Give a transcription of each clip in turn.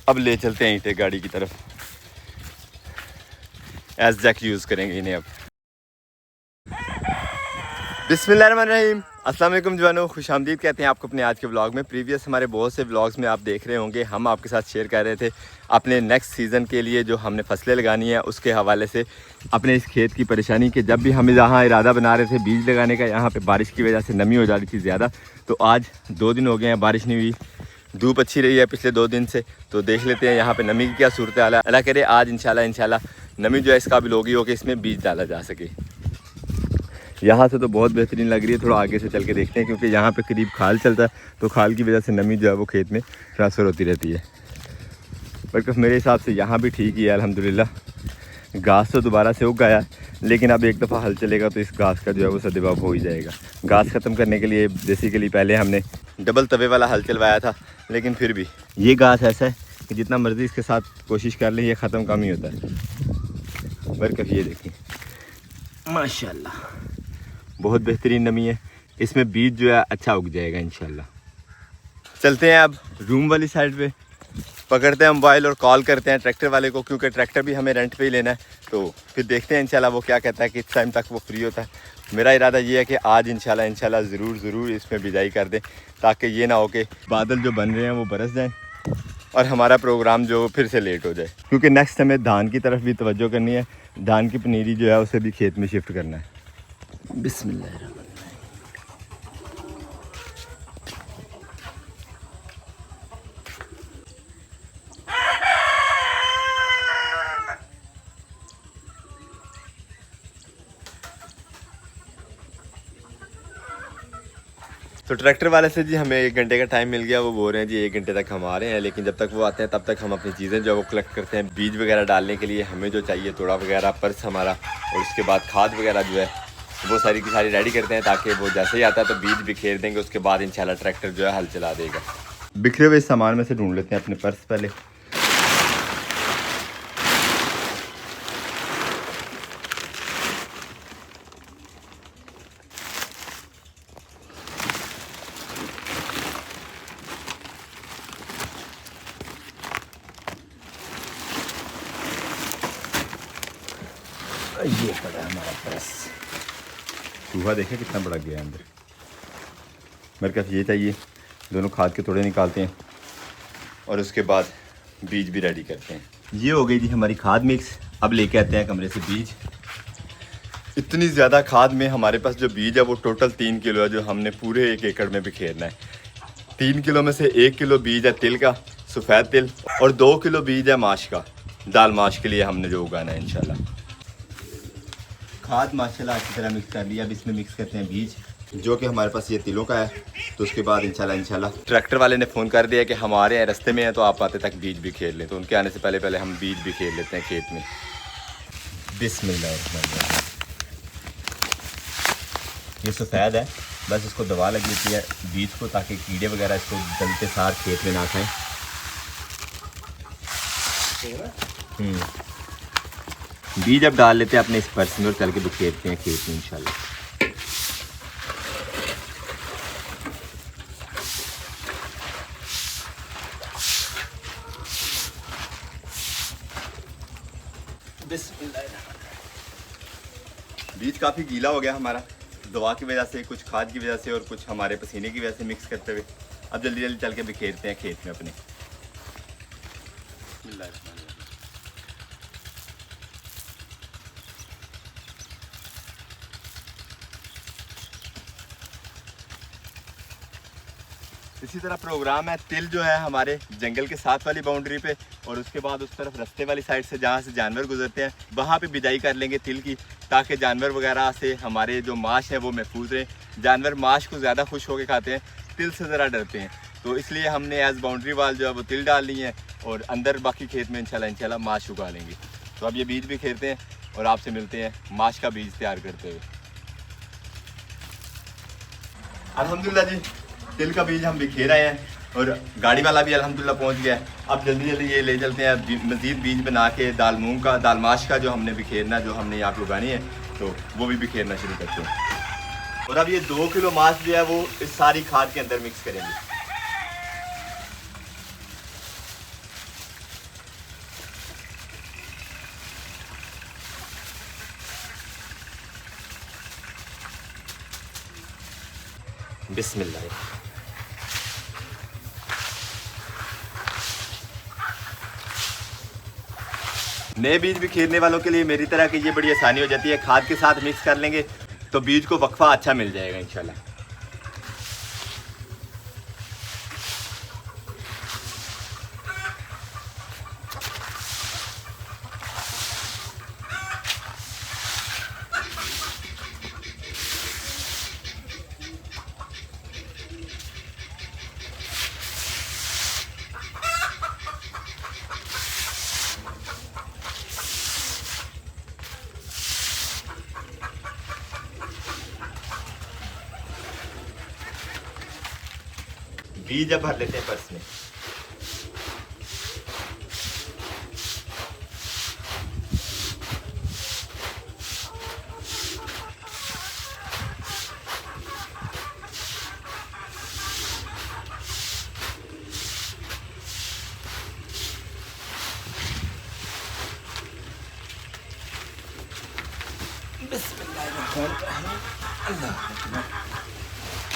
अब ले चलते हैं ईंटें गाड़ी की तरफ, एज जैक यूज़ करेंगे इन्हें अब। बिस्मिल्लाहिर्रहमानिर्रहीम, अस्सलाम वालेकुम जवानों, खुशामदीद कहते हैं आपको अपने आज के व्लॉग में। प्रीवियस हमारे बहुत से व्लॉग्स में आप देख रहे होंगे, हम आपके साथ शेयर कर रहे थे अपने नेक्स्ट सीज़न के लिए जो हमने फसलें लगानी है उसके हवाले से अपने इस खेत की परेशानी कि जब भी हम यहाँ इरादा बना रहे थे बीज लगाने का, यहाँ पे बारिश की वजह से नमी हो जा रही थी ज़्यादा। तो आज 2 दिन हो गए हैं बारिश नहीं हुई, धूप अच्छी रही है पिछले 2 दिन से। तो देख लेते हैं यहाँ पे नमी की क्या सूरत हाल है। अल्लाह करे आज इंशाल्लाह नमी जो है इस काबिल होगी हो कि इसमें बीज डाला जा सके। यहाँ से तो बहुत बेहतरीन लग रही है, थोड़ा आगे से चल के देखते हैं क्योंकि यहाँ पे करीब खाल चलता है, तो खाल की वजह से नमी जो है वो खेत में ट्रांसफ़र होती रहती है। बल्कि मेरे हिसाब से यहाँ भी ठीक ही है अल्हम्दुलिल्लाह। घास तो दोबारा से उग गया है, लेकिन अब एक दफ़ा हल चलेगा तो इस घास का जो है वो सदबाब हो ही जाएगा। घास ख़त्म करने के लिए बेसिकली पहले हमने डबल तवे वाला हल चलवाया था, लेकिन फिर भी ये घास ऐसा है कि जितना मर्ज़ी इसके साथ कोशिश कर ले ये ख़त्म कम ही होता है। बरकत ये देखिए माशाल्लाह बहुत बेहतरीन नमी है, इसमें बीज जो है अच्छा उग जाएगा इंशाल्लाह। चलते हैं अब रूम वाली साइड पे, पकड़ते हैं मोबाइल और कॉल करते हैं ट्रैक्टर वाले को, क्योंकि ट्रैक्टर भी हमें रेंट पे ही लेना है। तो फिर देखते हैं इंशाल्लाह वो क्या कहता है, किस टाइम तक वो फ्री होता है। मेरा इरादा ये है कि आज इंशाल्लाह ज़रूर इसमें बिजाई कर दें, ताकि ये ना हो कि बादल जो बन रहे हैं वो बरस जाएँ और हमारा प्रोग्राम जो फिर से लेट हो जाए। क्योंकि नेक्स्ट हमें धान की तरफ भी तवज्जो करनी है, धान की पनीरी जो है उसे भी खेत में शिफ्ट करना है। बिस्मिल्लाह तो ट्रैक्टर वाले से जी हमें 1 घंटे का टाइम मिल गया। वो बोल रहे हैं जी 1 घंटे तक हम आ रहे हैं, लेकिन जब तक वो आते हैं तब तक हम अपनी चीज़ें जो है वो कलेक्ट करते हैं। बीज वगैरह डालने के लिए हमें जो चाहिए तोड़ा वगैरह, पर्स हमारा, और उसके बाद खाद वगैरह जो है वो सारी की सारी रेडी करते हैं, ताकि वो जैसे ही आता है तो बीज बिखेर देंगे। उसके बाद इंशाल्लाह ट्रैक्टर जो है हल चला देगा। बिखरे हुए सामान में से ढूंढ लेते हैं अपने पर्स पहले। ये पड़ा हमारा पर्स, चूहा देखें कितना बड़ा गया अंदर। मेरे पास ये चाहिए, दोनों खाद के थोड़े निकालते हैं और उसके बाद बीज भी रेडी करते हैं। ये हो गई जी हमारी खाद मिक्स। अब लेके आते हैं कमरे से बीज। इतनी ज़्यादा खाद में हमारे पास जो बीज है वो टोटल 3 किलो है, जो हमने पूरे 1 एकड़ में बिखेरना है। 3 किलो में से 1 किलो बीज है तिल का, सफ़ेद तिल, और 2 किलो बीज है माश का, दाल माश के लिए हमने जो उगाना है इंशाल्लाह। खाद माशाल्लाह अच्छी तरह मिक्स कर लिया। अब इसमें मिक्स करते हैं बीज, जो कि हमारे पास ये तिलों का है। तो उसके बाद इंशाल्लाह ट्रैक्टर वाले ने फ़ोन कर दिया कि हम आ रहे हैं, रास्ते में हैं, तो आप आते तक बीज भी खेल लें। तो उनके आने से पहले हम बीज भी खेल लेते हैं खेत में। बिस्मिल्लाह। ये सफ़ेद है, बस इसको दवा लगी होती है बीज को, ताकि कीड़े वगैरह इसको जलते सार खेत में ना खाएँ। बीज अब डाल लेते हैं अपने इस पर्स में और चल के बिखेरते हैं खेत में इंशाल्लाह। बीज काफ़ी गीला हो गया हमारा, दवा की वजह से, कुछ खाद की वजह से और कुछ हमारे पसीने की वजह से मिक्स करते हुए। अब जल्दी चल के बिखेरते हैं खेत में अपने। इसी तरह प्रोग्राम है। तिल जो है हमारे जंगल के साथ वाली बाउंड्री पे, और उसके बाद उस तरफ रास्ते वाली साइड से जहाँ से जानवर गुजरते हैं वहाँ पे बिजाई कर लेंगे तिल की, ताकि जानवर वगैरह से हमारे जो माश है वो महफूज रहे। जानवर माश को ज़्यादा खुश होकर खाते हैं, तिल से ज़रा डरते हैं। तो इसलिए हमने एज बाउंड्री वाल जो है वो तिल डाल ली है, और अंदर बाकी खेत में इंशाल्लाह माश उगा लेंगे। तो अब ये बीज भी खेलते हैं और आपसे मिलते हैं माश का बीज तैयार करते हुए। अल्हम्दुलिल्लाह जी तिल का बीज हम बिखेर आए हैं, और गाड़ी वाला भी अल्हम्दुलिल्लाह पहुंच गया है। अब जल्दी ये ले चलते हैं मज़ीद बीज बना के दाल मूंग का, दाल माश का जो हमने बिखेरना, जो हमने यहाँ पे उगानी है, तो वो भी बिखेरना शुरू करते हैं। और अब ये 2 किलो माश जो है वो इस सारी खाद के अंदर मिक्स करेंगे। बिस्मिल्लाह। नए बीज भी खरीदने वालों के लिए मेरी तरह की ये बड़ी आसानी हो जाती है, खाद के साथ मिक्स कर लेंगे तो बीज को वक्फा अच्छा मिल जाएगा इंशाल्लाह। बीज अब भर लेते हैं पर्स में।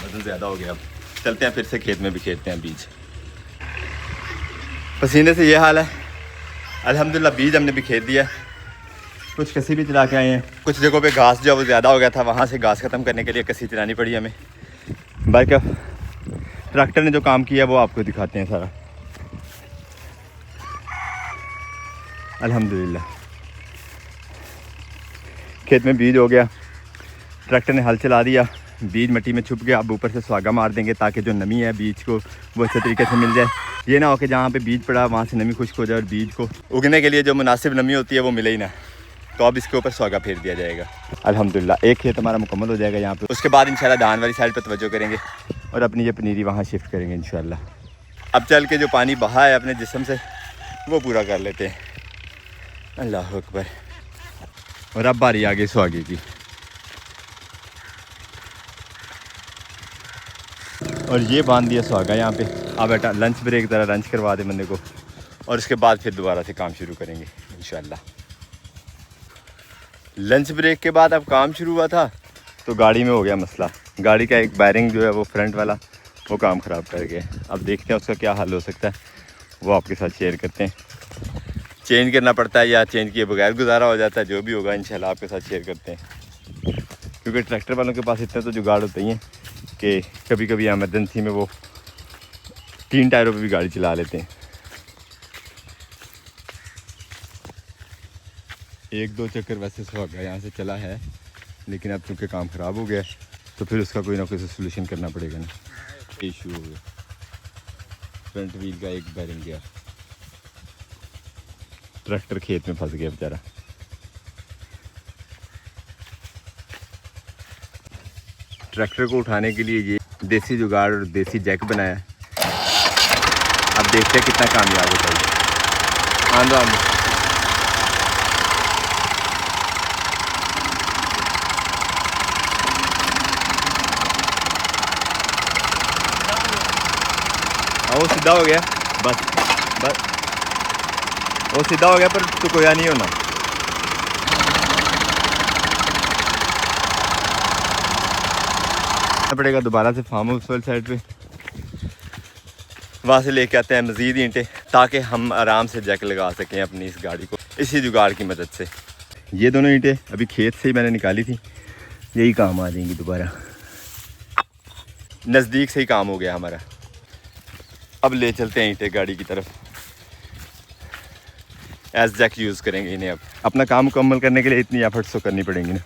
वजन ज़्यादा हो गया, अब चलते हैं फिर से खेत में बिखेरते हैं बीज। पसीने से ये हाल है। अल्हम्दुलिल्लाह बीज हमने बिखेर दिया। कुछ कसी भी चला के आए हैं, कुछ जगहों पे घास जो वो ज़्यादा हो गया था, वहाँ से घास ख़त्म करने के लिए कसी चलानी पड़ी हमें। बाकी ट्रैक्टर ने जो काम किया वो आपको दिखाते हैं सारा। अल्हम्दुलिल्लाह खेत में बीज हो गया, ट्रैक्टर ने हल चला दिया, बीज मिट्टी में छुप गया। अब ऊपर से स्वागा मार देंगे ताकि जो नमी है बीज को वो अच्छे तरीके से मिल जाए। ये ना हो कि जहाँ पे बीज पड़ा वहाँ से नमी खुश्क हो जाए और बीज को उगने के लिए जो मुनासिब नमी होती है वो मिले ही ना, तो अब इसके ऊपर स्वागा फेर दिया जाएगा। अल्हम्दुलिल्लाह एक खेत हमारा मुकम्मल हो जाएगा यहाँ पे। उसके बाद इंशाल्लाह धान वाली साइड पर तवज्जो करेंगे और अपनी ये पनीरी वहाँ शिफ्ट करेंगे इंशाल्लाह। अब चल के जो पानी बहा है अपने जिस्म से वो पूरा कर लेते हैं। अल्लाह अकबर। और अब बारी आ गई स्वागे की। और ये बांध दिया स्वागा यहाँ पे। अब बेटा लंच ब्रेक ज़रा लंच करवा दे बंदे को और उसके बाद फिर दोबारा से काम शुरू करेंगे इंशाल्लाह। लंच ब्रेक के बाद अब काम शुरू हुआ था तो गाड़ी में हो गया मसला। गाड़ी का एक बैरिंग जो है वो फ्रंट वाला वो काम ख़राब कर गया। अब देखते हैं उसका क्या हल हो सकता है, वो आपके साथ शेयर करते हैं। चेंज करना पड़ता है या चेंज किए बगैर गुजारा हो जाता है, जो भी होगा इंशाल्लाह आपके साथ शेयर करते हैं। क्योंकि ट्रैक्टर वालों के पास इतने तो जुगाड़ होते ही हैं कि कभी कभी एमरजेंसी में वो 3 टायरों पे भी गाड़ी चला लेते हैं। 1-2 चक्कर वैसे सुहागा यहाँ से चला है, लेकिन अब चूँकि काम ख़राब हो गया तो फिर उसका कोई ना कोई सोल्यूशन करना पड़ेगा ना। इशू हो गया, फ्रंट व्हील का एक बैरिंग गया, ट्रैक्टर खेत में फंस गया बेचारा। ट्रैक्टर को उठाने के लिए ये देसी जुगाड़ और देसी जैक बनाया। अब देखते हैं कितना कामयाब होता है। आंदो आंदो। वो सीधा हो गया, बस बस वो सीधा हो गया, पर तो कोया नहीं होना। पड़ेगा दोबारा से फार्म हाउस वाली साइड पे, वहाँ से लेके आते हैं मज़ीद ईंटें ताकि हम आराम से जैक लगा सकें अपनी इस गाड़ी को इसी जुगाड़ की मदद से। ये दोनों ईंटें अभी खेत से ही मैंने निकाली थी, यही काम आ जाएंगी दोबारा। नज़दीक से ही काम हो गया हमारा। अब ले चलते हैं ईंटें गाड़ी की तरफ, एज जैक यूज़ करेंगे इन्हें। अब अपना काम मुकम्मल करने के लिए इतनी एफर्ट्स तो करनी पड़ेंगी ना।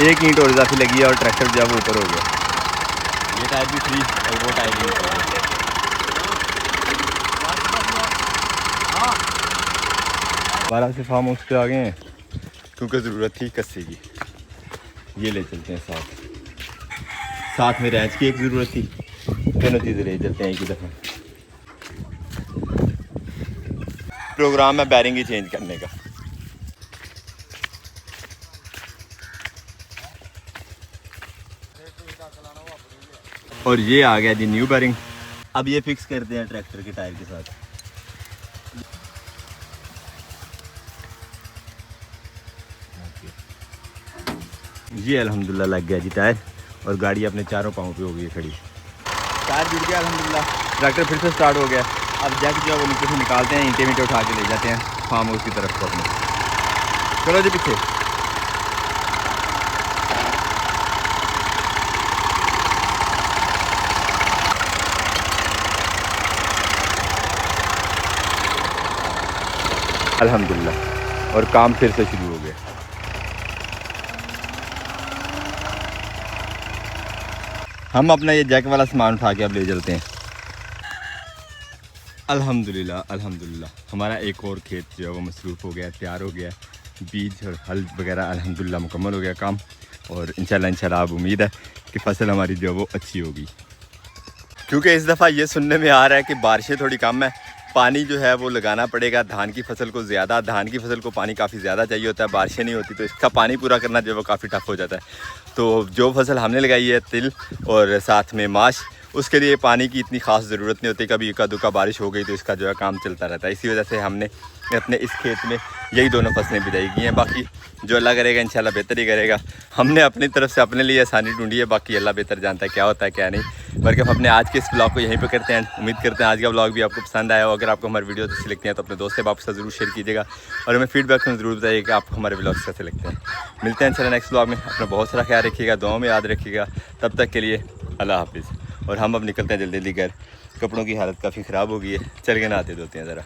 एक ईंट और इजाफी लगी है और ट्रैक्टर जो है वो ऊपर हो गया। ये टायर भी फ्री और वो टायर भी ऊपर हो गया। बारह से फार्म हाउस पे आ गए हैं क्योंकि ज़रूरत थी कस्से की। ये ले चलते हैं साथ में रैंच की एक ज़रूरत थी, दोनों चीज़ें ले चलते हैं एक ही दफ़ा। प्रोग्राम है बैरिंग ही चेंज करने का। और ये आ गया जी न्यू बेरिंग। अब ये फिक्स करते हैं ट्रैक्टर के टायर के साथ। जी अल्हम्दुलिल्लाह लग गया जी टायर और गाड़ी अपने चारों पाँव पे हो गई है खड़ी। टायर जुड़ गया अल्हम्दुलिल्लाह, ट्रैक्टर फिर से स्टार्ट हो गया। अब जैक जो है वो नीचे से निकालते हैं, ईंटें वींटें उठा के ले जाते हैं फार्म हाउस की तरफ को अपने। चलो जी पीछे। अल्हम्दुलिल्लाह और काम फिर से शुरू हो गया। हम अपना ये जैक वाला सामान उठा के अब ले चलते हैं। अल्हम्दुलिल्लाह अल्हम्दुलिल्लाह हमारा एक और खेत जो है वो मसरूफ़ हो गया, तैयार हो गया, बीज और हल वगैरह अल्हम्दुलिल्लाह मुकम्मल हो गया काम। और इंशाल्लाह अब उम्मीद है कि फ़सल हमारी जो है वो अच्छी होगी। क्योंकि इस दफ़ा ये सुनने में आ रहा है कि बारिशें थोड़ी कम है, पानी जो है वो लगाना पड़ेगा धान की फसल को ज़्यादा। धान की फसल को पानी काफ़ी ज़्यादा चाहिए होता है, बारिशें नहीं होती तो इसका पानी पूरा करना जो है वो काफ़ी टफ हो जाता है। तो जो फसल हमने लगाई है तिल और साथ में माश, उसके लिए पानी की इतनी ख़ास ज़रूरत नहीं होती। कभी इक्का दुक्का बारिश हो गई तो इसका जो है काम चलता रहता है। इसी वजह से हमने अपने इस खेत में यही दोनों फसलें बिजाई की हैं। बाकी जो अल्लाह करेगा इंशाल्लाह बेहतर ही करेगा। हमने अपनी तरफ से अपने लिए आसानी ढूंढी है, बाकी अल्लाह बेहतर जानता है क्या होता है क्या नहीं। बल्कि हम अपने आज के इस ब्लॉग को यहीं पे करते हैं। उम्मीद करते हैं आज का ब्लॉग भी आपको पसंद आया हो। अगर आपको हमारी वीडियो अच्छी लगती है तो अपने दोस्त से आपके साथ ज़रूर शेयर कीजिएगा और हमें फीडबैक में ज़रूर बताइए कि आपको हमारे ब्लॉग्स कैसे लगते हैं। मिलते हैं चलो नेक्स्ट ब्लॉग में। अपना बहुत सारा ख्याल रखिएगा, दुआओं में याद रखिएगा। तब तक के लिए अल्लाह हाफिज़। और हम अब निकलते हैं जल्दी जल्दी घर, कपड़ों की हालत काफ़ी ख़राब हो गई है, चल के नहाते धोते हैं ज़रा।